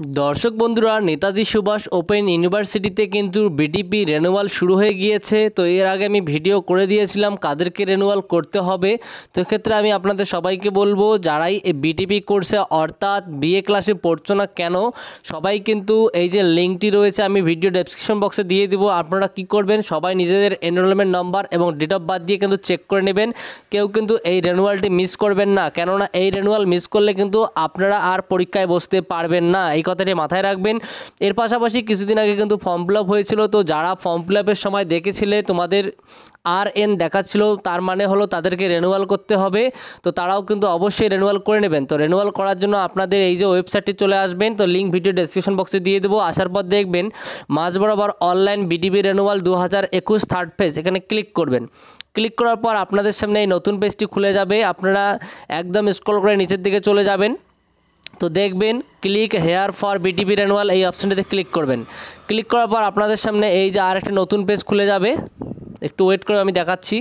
दर्शक बंधुरा नेताजी सुभाष ओपेन यूनिभार्सिटीते किन्तु बीटीपी रेनुअल शुरू हो गिয়েছে। तो एर आगे आमी भिडियो करे दिएछिलाम कादेरके रेनुअल करते होबे। तो क्षेत्रे आमी आपनादेर सबाइके बोलबो जाराई ए बीटीपी कोर्से अर्थात बीए क्लासे पढ़छो ना केन सबाई किन्तु एई जे लिंकटी रयेछे आमी भिडियो डेसक्रिपशन बक्से दिए देब। आपनारा कि करबेन सबाई निजेदेर एनरोलमेंट नम्बर एबं डेट अफ बार्थ दिए किन्तु चेक करे नेबेन। केउ किन्तु एई रेनुअलटी मिस करबेन ना, केनना एई रेनुअल मिस करले किन्तु आपनारा आर परीक्षाय बसते पारबेन ना, কথাটি মাথায় রাখবেন। এর পাশাপাশি কিছুদিন আগে কিন্তু ফর্ম ফিল আপ হয়েছিল। তো যারা ফর্ম ফিল আপের সময় দেখেছিলে তোমাদের RN দেখাচ্ছিল, তার মানে হলো তাদেরকে রেনুয়াল করতে হবে। তো তারাও কিন্তু অবশ্যই রেনুয়াল করে নেবেন। তো রেনুয়াল করার জন্য আপনাদের এই যে ওয়েবসাইটটি চলে আসবেন। তো লিঙ্ক ভিডিও ডেসক্রিপশন বক্সে দিয়ে দেবো। আসার পর দেখবেন মাঝ বরাবর online BTP renewal 2021 third phase, এখানে ক্লিক করবেন। ক্লিক করার পর আপনাদের সামনে এই নতুন পেজটি খুলে যাবে। আপনারা একদম স্ক্রল করে নিচের দিকে চলে যাবেন। তো দেখবেন click here for BTP renewal এই অপশনটিতে ক্লিক করবেন। ক্লিক করার পর আপনাদের সামনে এই যে আরেকটা নতুন পেজ খুলে যাবে। একটু ওয়েট করে আমি দেখাচ্ছি।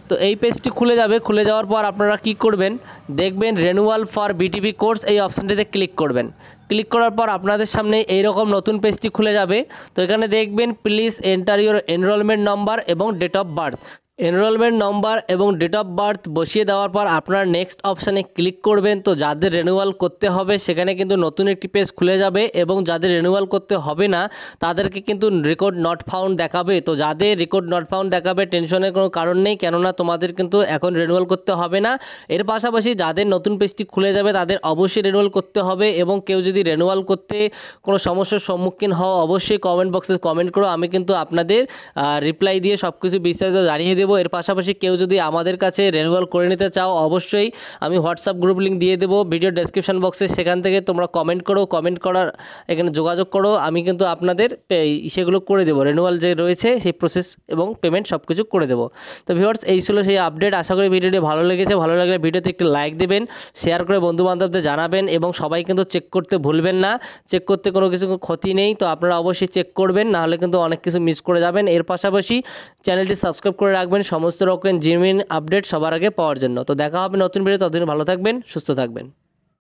তো এই পেজটি খুলে যাবে। খুলে যাওয়ার পর আপনারা কি করবেন দেখবেন রেনুয়াল ফর বিটিপি কোর্স এই অপশনটিতে ক্লিক করবেন। ক্লিক করার পর আপনাদের সামনে এইরকম নতুন পেজটি খুলে যাবে। তো এখানে দেখবেন please enter your enrolment number এবং date of birth. Enrolment number এবং ডেট অফ বার্থ বসিয়ে দেওয়ার পর আপনারা নেক্সট অপশানে ক্লিক করবেন। তো যাদের রেনুয়াল করতে হবে সেখানে কিন্তু নতুন একটি পেজ খুলে যাবে এবং যাদের রেনুয়াল করতে হবে না তাদেরকে কিন্তু রেকর্ড নট ফাউন্ড দেখাবে। তো যাদের রেকর্ড নট ফাউন্ড দেখাবে টেনশনের কোনো কারণ নেই, কেননা তোমাদের কিন্তু এখন রেনুয়াল করতে হবে না। এর পাশাপাশি যাদের নতুন পেজটি খুলে যাবে তাদের অবশ্যই রেনুয়াল করতে হবে। এবং কেউ যদি রেনুয়াল করতে কোনো সমস্যার সম্মুখীন হও অবশ্যই কমেন্ট বক্সে কমেন্ট করো, আমি কিন্তু আপনাদের রিপ্লাই দিয়ে সব কিছু বিস্তারিত জানিয়ে দেবো। এর পাশাপাশি কেউ যদি আমাদের কাছে রেনুয়াল করে নিতে চাও অবশ্যই আমি হোয়াটসঅ্যাপ গ্রুপ লিঙ্ক দিয়ে দেবো ভিডিও ডেসক্রিপশন বক্সে, সেখান থেকে তোমরা কমেন্ট করো। কমেন্ট করার এখানে যোগাযোগ করো, আমি কিন্তু আপনাদের সেগুলো করে দেবো। রেনুয়াল যে রয়েছে সেই প্রসেস এবং পেমেন্ট সব কিছু করে দেবো। তো ভিউয়ার্স এই ছিল সেই আপডেট। আশা করি ভিডিওটি ভালো লেগেছে। ভালো লাগলে ভিডিওতে একটি লাইক দেবেন, শেয়ার করে বন্ধুবান্ধবদের জানাবেন এবং সবাই কিন্তু চেক করতে ভুলবেন না। চেক করতে কোনো কিছু ক্ষতি নেই, তো আপনারা অবশ্যই চেক করবেন, নাহলে কিন্তু অনেক কিছু মিস করে যাবেন। এর পাশাপাশি চ্যানেলটি সাবস্ক্রাইব করে রাখবেন সমস্ত রকম জেনুইন আপডেট সবার আগে পাওয়ার জন্য। তো দেখা হবে নতুন ভিডিও, ততদিন ভালো থাকবেন, সুস্থ থাকবেন।